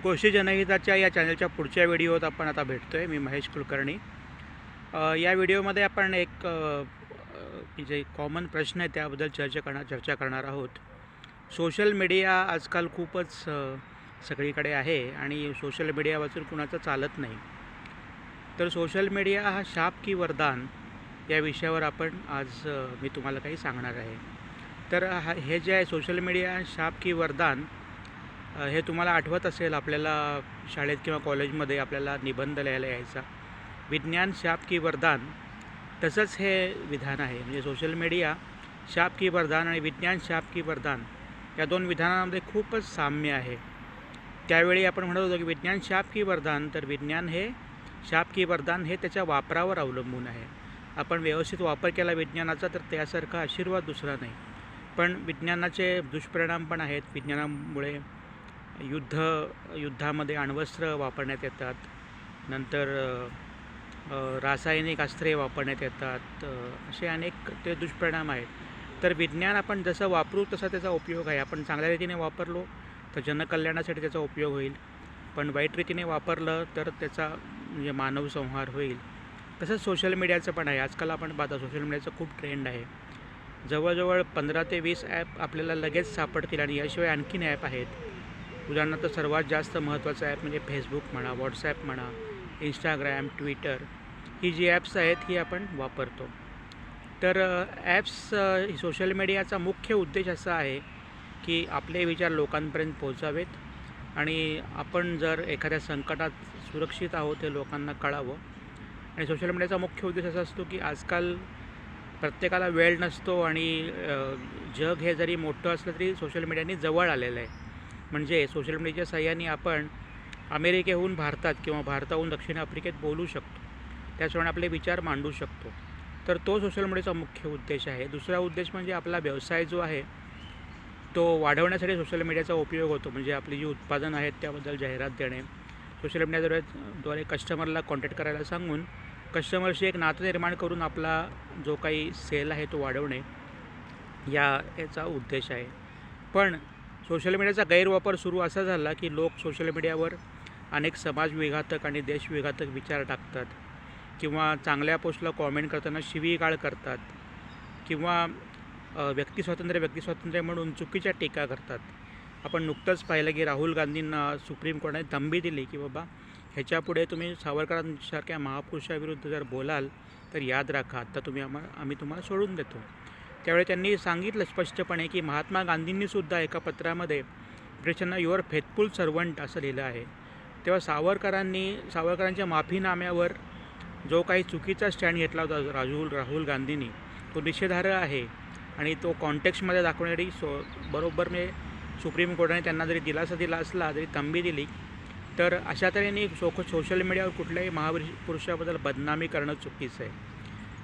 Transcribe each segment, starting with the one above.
गोष्टी जनहिताच्या या चॅनलच्या पुढच्या व्हिडिओत आपण आता भेटतो आहे. मी महेश कुलकर्णी. या व्हिडिओमध्ये आपण एक जे कॉमन प्रश्न आहे त्याबद्दल चर्चा करणार आहोत. सोशल मीडिया आजकाल खूपच सगळीकडे आहे आणि सोशल मीडियावाचून कुणाचं चालत नाही. तर सोशल मीडिया हा शाप की वरदान या विषयावर आपण आज मी तुम्हाला काही सांगणार आहे. तर हे जे आहे सोशल मीडिया शाप की वरदान, हे तुम्हाला आठवत असेल, आपल्याला शाळेत किंवा कॉलेजमध्ये आपल्याला निबंध लिहायला यायचा, विज्ञान शाप की वरदान. तसंच हे विधान आहे. म्हणजे सोशल मीडिया शाप की वरदान आणि विज्ञान शाप की वरदान या दोन विधानांमध्ये खूपच साम्य आहे. त्यावेळी आपण म्हणत होतो की विज्ञान शाप की वरदान, तर विज्ञान हे शाप की वरदान हे त्याच्या वापरावर अवलंबून आहे. आपण व्यवस्थित वापर केला विज्ञानाचा तर त्यासारखा आशीर्वाद दुसरा नाही. पण विज्ञानाचे दुष्परिणाम पण आहेत. विज्ञानामुळे युद्धामध्ये अण्वस्त्र वापरण्यात येतात, नंतर रासायनिक अस्त्रे वापरण्यात येतात. असे अनेक ते दुष्परिणाम आहेत. तर विज्ञान आपण जसं वापरू तसा त्याचा उपयोग आहे. आपण चांगल्या रीतीने वापरलो तर जनकल्याणासाठी त्याचा उपयोग होईल, पण वाईट रीतीने वापरलं तर त्याचा म्हणजे मानवसंहार होईल. तसंच सोशल मीडियाचं पण आहे. आजकाल आपण पाहता सोशल मीडियाचं खूप ट्रेंड आहे. जवळजवळ 15 ते 20 ॲप आपल्याला लगेच सापडतील आणि याशिवाय आणखीन ॲप आहेत. उदाहरणार्थ सर्वात जास्त महत्त्वाचं ॲप म्हणजे फेसबुक म्हणा, व्हॉट्सॲप म्हणा, इंस्टाग्राम, ट्विटर, ही जी ॲप्स आहेत ही आपण वापरतो. तर ॲप्स सोशल मीडियाचा मुख्य उद्देश असा आहे की आपले विचार लोकांपर्यंत पोहोचावेत आणि आपण जर एखाद्या संकटात सुरक्षित आहोत हे लोकांना कळावं. आणि सोशल मीडियाचा मुख्य उद्देश असा असतो की आजकाल प्रत्येकाला वेळ नसतो आणि जग हे जरी मोठं असलं तरी सोशल मीडियाने जवळ आलेलं आहे. म्हणजे सोशल मीडियाच्या सहाय्याने आपण अमेरिकेहून भारतात किंवा भारताहून दक्षिण आफ्रिकेत बोलू शकतो. त्याचप्रमाणे आपले विचार मांडू शकतो. तर तो सोशल मीडियाचा मुख्य उद्देश आहे. दुसरा उद्देश म्हणजे आपला व्यवसाय जो आहे तो वाढवण्यासाठी सोशल मीडियाचा उपयोग होतो. म्हणजे आपली जी उत्पादनं आहेत त्याबद्दल जाहिरात देणे, सोशल मीडियाद्वारे कस्टमरला कॉन्टॅक्ट करायला सांगून कस्टमरशी एक नातं निर्माण करून आपला जो काही सेल आहे तो वाढवणे, याचा उद्देश आहे. पण सोशल मीडियाचा गैरवापर सुरू असा झाला की लोक सोशल मीडियावर अनेक समाजविघातक आणि देशविघातक विचार टाकतात, किंवा चांगल्या पोस्टला कॉमेंट करताना शिवीगाळ करतात, किंवा व्यक्तिस्वातंत्र्य म्हणून चुकीच्या टीका करतात. आपण नुकतंच पाहिलं की राहुल गांधींना सुप्रीम कोर्टाने धमकी दिली की बाबा ह्याच्यापुढे तुम्ही सावरकरांसारख्या महापुरुषाविरुद्ध जर बोलाल तर याद राखा, आता आम्ही तुम्हाला सोडून देतो. त्यावेळी त्यांनी सांगितलं स्पष्टपणे की महात्मा गांधींनीसुद्धा एका पत्रामध्ये ब्रिटिशांना युअर फेथफुल सर्वंट असं लिहिलं आहे. तेव्हा सावरकरांच्या माफीनाम्यावर जो काही चुकीचा स्टँड घेतला होता राहुल गांधींनी, तो निषेधार्ह आहे. आणि तो कॉन्टेक्स्टमध्ये दाखवण्यासाठी बरोबर सुप्रीम कोर्टाने त्यांना जरी दिलासा दिला असला, जरी तंबी दिली, तर अशा तऱ्हेने सोशल मीडियावर कुठल्याही महापुरुषाबद्दल बदनामी करणं चुकीचं आहे.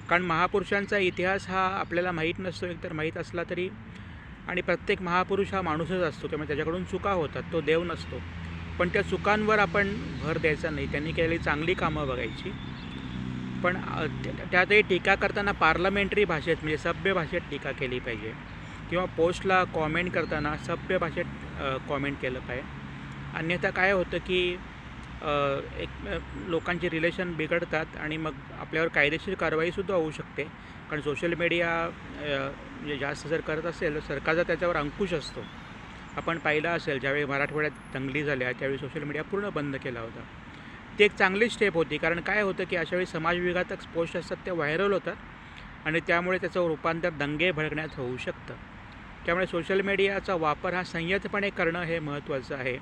कारण महापुरुषांचा इतिहास हा आपल्याला माहीत नसतो, एकतर माहीत असला तरी, आणि प्रत्येक महापुरुष हा माणूसच असतो, त्यामुळे त्याच्याकडून चुका होतात, तो देव नसतो. पण त्या चुकांवर आपण भर द्यायचा नाही. त्यांनी केलेली चांगली कामं बघायची. पण त्यातही टीका करताना पार्लमेंटरी भाषेत म्हणजे सभ्य भाषेत टीका केली पाहिजे, किंवा पोस्टला कॉमेंट करताना सभ्य भाषेत कॉमेंट केलं पाहिजे. अन्यथा काय होतं की लोकांची रिलेशन बिघडतात आणि मग आपल्यावर कायदेशीर कारवाईसुद्धा होऊ शकते. कारण सोशल मीडिया म्हणजे जास्त जर करत असेल तर सरकारचा त्याच्यावर अंकुश असतो. आपण पाहिलं असेल ज्यावेळी मराठवाड्यात दंगली झाल्या त्यावेळी सोशल मीडिया पूर्ण बंद केला होता. ती एक चांगली स्टेप होती. कारण काय होतं की अशावेळी समाजविघातक पोस्ट असतात ते व्हायरल होतात आणि त्यामुळे त्याचं रूपांतर दंगे भडकण्यात होऊ शकतं. त्यामुळे सोशल मीडियाचा वापर हा संयतपणे करणं हे महत्त्वाचं आहे.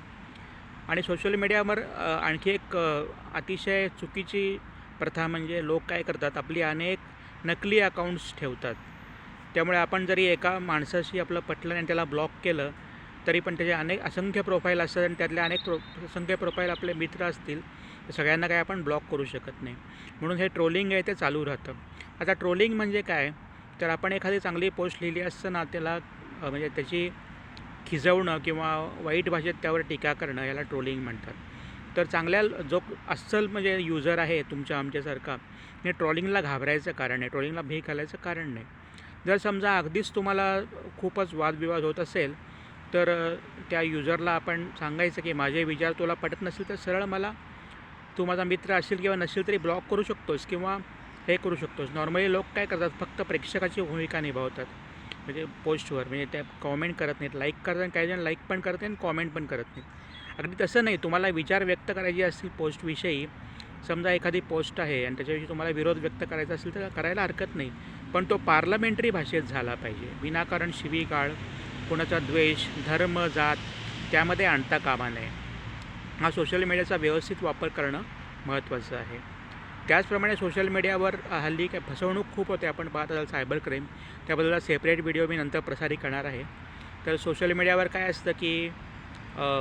आणि सोशल मीडियावर आणखी एक अतिशय चुकीची प्रथा म्हणजे लोक काय करतात, आपली अनेक नकली अकाउंट्स ठेवतात. त्यामुळे आपण जरी एका माणसाशी आपलं पटलं आणि त्याला ब्लॉक केलं तरी पण त्याचे असंख्य प्रोफाईल असतात आणि त्यातले असंख्य प्रोफाईल आपले मित्र असतील, तर सगळ्यांना काय आपण ब्लॉक करू शकत नाही. म्हणून हे ट्रोलिंग आहे ते चालू राहतं. आता ट्रोलिंग म्हणजे काय, तर आपण एखादी चांगली पोस्ट लिहिली असताना त्याला म्हणजे त्याची खिजवणं किंवा वाईट भाषेत त्यावर टीका करणं, याला ट्रोलिंग म्हणतात. तर चांगल्या जो अस्सल म्हणजे यूजर आहे आमच्यासारखा, हे ट्रोलिंगला घाबरायचं कारण आहे, ट्रोलिंगला भीक घालायचं कारण नाही. जर समजा अगदीच तुम्हाला खूपच वादविवाद होत असेल तर त्या युजरला आपण सांगायचं की माझे विचार तुला पटत नसेल तर सरळ मला, तू माझा मित्र असेल किंवा नसेल तरी ब्लॉक करू शकतोस किंवा हे करू शकतोस. नॉर्मली लोक काय करतात, फक्त प्रेक्षकाची भूमिका निभावतात म्हणजे पोस्टवर, म्हणजे त्या कॉमेंट करत नाहीत. लाईक करतात, काही जण लाईक पण करत नाही आणि कॉमेंट पण करत नाहीत. अगदी तसं नाही. तुम्हाला विचार व्यक्त करायचे असतील पोस्टविषयी, समजा एखादी पोस्ट आहे आणि त्याच्याविषयी तुम्हाला विरोध व्यक्त करायचा असेल तर करायला हरकत नाही, पण तो पार्लमेंटरी भाषेत झाला पाहिजे. विनाकारण शिवीगाळ, कोणाचा द्वेष, धर्म, जात त्यामध्ये आणता कामा नये. हा सोशल मीडियाचा व्यवस्थित वापर करणं महत्त्वाचं आहे. त्याचप्रमाणे सोशल मीडियावर हल्ली काय फसवणूक खूप होते, आपण पाहत असाल सायबर क्राईम. त्याबद्दल सेपरेट व्हिडिओ मी नंतर प्रसारित करणार आहे. तर सोशल मीडियावर काय असतं की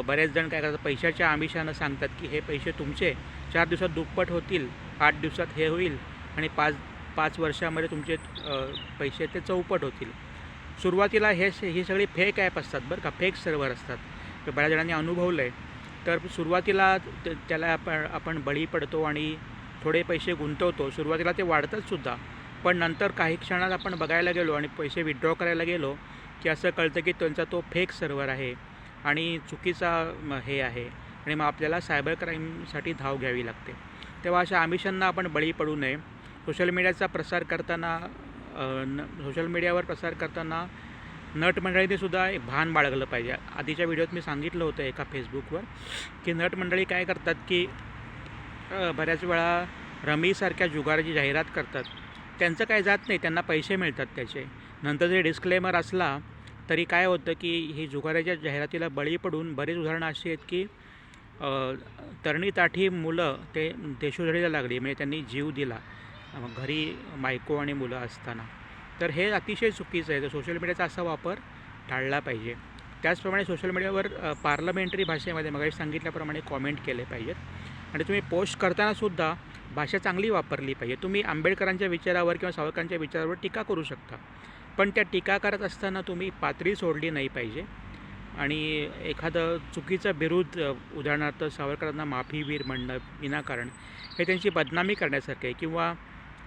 बरेच जण काय करतात, पैशाच्या आमिषानं सांगतात की हे पैसे तुमचे 4 दिवसात दुप्पट होतील, 8 दिवसात हे होईल आणि 5 वर्षामध्ये तुमचे पैसे ते चौपट होतील. सुरुवातीला ही सगळी फेक ॲप असतात बरं का, फेक सर्व्हर असतात. तर बऱ्याच जणांनी अनुभवलं आहे. तर सुरुवातीला त्याला आपण बळी पडतो आणि थोडे पैसे गुंतवतो. सुरुवातीला ते वाढतातसुद्धा, पण नंतर काही क्षणात आपण बघायला गेलो आणि पैसे विथड्रॉ करायला गेलो की असं कळतं की त्यांचा तो फेक सर्व्हर आहे आणि चुकीचा हे आहे आणि मग आपल्याला सायबर क्राईमसाठी धाव घ्यावी लागते. तेव्हा अशा आमिषांना आपण बळी पडू नये. सोशल मीडियावर प्रसार करताना नट मंडळींनीसुद्धा भान बाळगलं पाहिजे. आधीच्या व्हिडिओत मी सांगितलं होतं एका फेसबुकवर की नट मंडळी काय करतात की बऱ्याच वेळा रमीसारख्या जुगाराची जाहिरात करतात. त्यांचं काय जात नाही, त्यांना पैसे मिळतात त्याचे. नंतर जरी डिस्क्लेमर असला तरी काय होतं की ही जुगाराच्या जाहिरातीला बळी पडून बरीच उदाहरणं अशी आहेत की तरणीताठी मुलं ते देशोधडीला लागली, म्हणजे त्यांनी जीव दिला घरी बायको आणि मुलं असताना. तर हे अतिशय चुकीचं आहे. तर सोशल मीडियाचा असा वापर टाळला पाहिजे. त्याचप्रमाणे सोशल मीडियावर पार्लमेंटरी भाषेमध्ये मगाशी सांगितल्याप्रमाणे कॉमेंट केले पाहिजेत आणि तुम्ही पोस्ट करतानासुद्धा भाषा चांगली वापरली पाहिजे. तुम्ही आंबेडकरांच्या विचारावर किंवा सावरकरांच्या विचारावर टीका करू शकता, पण त्या टीका करत असताना तुम्ही पातळी सोडली नाही पाहिजे आणि एखादं चुकीचं बिरुद, उदाहरणार्थ सावरकरांना माफीवीर म्हणणं विनाकारण, हे त्यांची बदनामी करण्यासारखं आहे. किंवा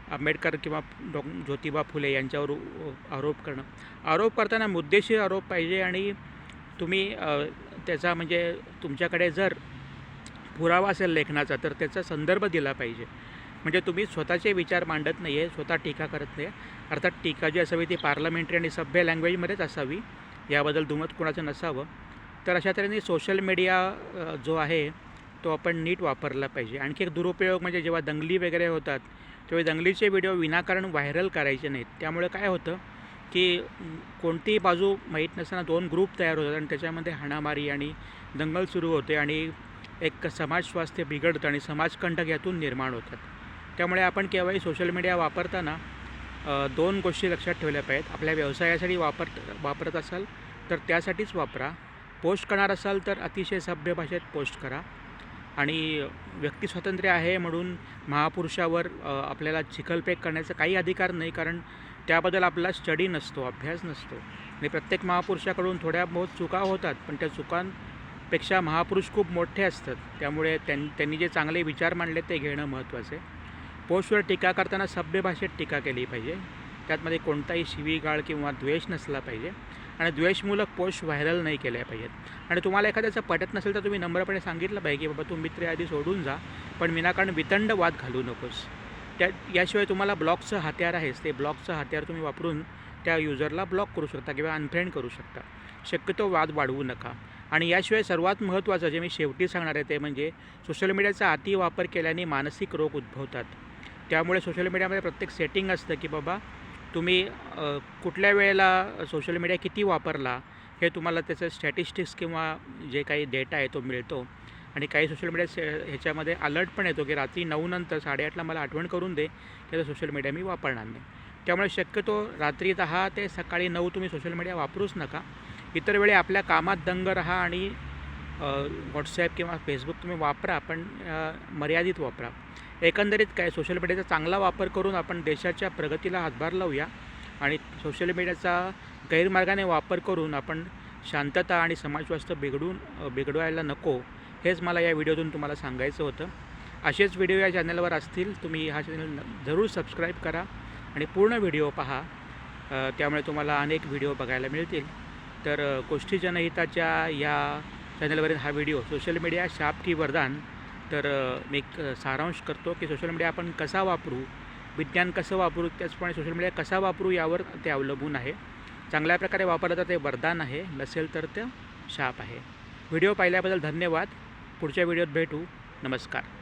आंबेडकर किंवा ज्योतिबा फुले यांच्यावर आरोप करणं. आरोप करताना मुद्देशीर आरोप पाहिजे आणि तुम्ही त्याचा म्हणजे तुमच्याकडे जर पुरावा असेल लेखनाचा तर त्याचा संदर्भ दिला पाहिजे. म्हणजे तुम्ही स्वतःचे विचार मांडत नाही आहे, स्वतः टीका करत नाही. अर्थात टीका जी असावी ती पार्लमेंटरी आणि सभ्य लँग्वेजमध्येच असावी, याबद्दल दुमत कुणाचं नसावं. तर अशा तऱ्हेने सोशल मीडिया जो आहे तो आपण नीट वापरला पाहिजे. आणखी एक दुरुपयोग म्हणजे जेव्हा दंगली वगैरे होतात तेव्हा दंगलीचे व्हिडिओ विनाकारण व्हायरल करायचे नाहीत. त्यामुळे काय होतं की कोणतीही बाजू माहीत नसताना 2 ग्रुप तयार होतात आणि त्याच्यामध्ये हाणामारी आणि दंगल सुरू होते आणि एक समाज स्वास्थ्य बिघडतं आणि समाजकंटक यातून निर्माण होतात. त्यामुळे आपण केव्हाही सोशल मीडिया वापरताना 2 गोष्टी लक्षात ठेवल्या पाहिजेत. आपल्या व्यवसायासाठी वापरत असाल तर त्यासाठीच वापरा. पोस्ट करणार असाल तर अतिशय सभ्य भाषेत पोस्ट करा आणि व्यक्तिस्वातंत्र्य आहे म्हणून महापुरुषावर आपल्याला चिखलफेक करण्याचा काही अधिकार नाही, कारण त्याबद्दल आपला स्टडी नसतो, अभ्यास नसतो. आणि प्रत्येक महापुरुषाकडून थोड्या बहुत चुका होतात, पण त्या चुकांपेक्षा महापुरुष खूप मोठे असतात. त्यामुळे त्यांनी जे चांगले विचार मांडले ते घेणं महत्त्वाचं आहे. पोस्टवर टीका करताना सभ्य भाषेत टीका केली पाहिजे. त्यातमध्ये कोणताही शिवीगाळ किंवा द्वेष नसला पाहिजे आणि द्वेषमूलक पोस्ट व्हायरल नाही केल्या पाहिजेत. आणि तुम्हाला एखाद्याचं पटत नसेल तर तुम्ही नम्रपणे सांगितलं पाहिजे की बाबा तू मित्र आधी सोडून जा, पण विनाकारण वितंड वाद घालू नकोस. याशिवाय तुम्हाला ब्लॉकचं हत्यार आहेच, ते ब्लॉकचं हत्यार तुम्ही वापरून त्या युजरला ब्लॉक करू शकता किंवा अनफ्रेंड करू शकता. शक्यतो वाद वाढवू नका. आणि याशिवाय सर्वात महत्त्वाचं जे मी शेवटी सांगणार आहे ते म्हणजे सोशल मीडियाचा अति वापर केल्याने मानसिक रोग उद्भवतात. त्यामुळे सोशल मीडियामध्ये प्रत्येक सेटिंग असतं की बाबा तुम्ही कुठल्या वेळेला सोशल मीडिया किती वापरला हे तुम्हाला त्याचं स्टॅटिस्टिक्स किंवा जे काही डेटा आहे तो मिळतो. आणि काही सोशल मीडिया ह्याच्यामध्ये अलर्ट पण येतो की रात्री 9 नंतर 8:30ला मला आठवण करून दे की आता सोशल मीडिया मी वापरणार नाही. त्यामुळे शक्यतो रात्री 10 ते सकाळी 9 तुम्ही सोशल मीडिया वापरूच नका. इतर वेळी आपल्या कामात दंग राहा आणि व्हॉट्सॲप किंवा फेसबुक तुम्ही वापरा, पण मर्यादित वापरा. एकंदरीत काय, सोशल मीडियाचा चांगला वापर करून आपण देशाच्या प्रगतीला हातभार लावूया आणि सोशल मीडियाचा गैरमार्गाने वापर करून आपण शांतता आणि समाजस्वास्थ्य बिघडवायला नको, हेच मला या व्हिडिओतून तुम्हाला सांगायचं होतं. असेच व्हिडिओ या चॅनलवर असतील, तुम्ही हा चॅनल जरूर सबस्क्राईब करा आणि पूर्ण व्हिडिओ पहा. त्यामुळे तुम्हाला अनेक व्हिडिओ बघायला मिळतील. तर गोष्टी जनहिताच्या या चॅनलवरील हा व्हिडिओ सोशल मीडिया शाप की वरदान. तर मी एक सारांश करतो की सोशल मीडिया आपण कसा वापरू, विज्ञान कसं वापरू, त्याचप्रमाणे सोशल मीडिया कसा वापरू यावर ते अवलंबून आहे. चांगल्या प्रकारे वापरलं तर ते वरदान आहे, नसेल तर ते शाप आहे. व्हिडिओ पाहिल्याबद्दल धन्यवाद. पुढच्या व्हिडिओत भेटू. नमस्कार.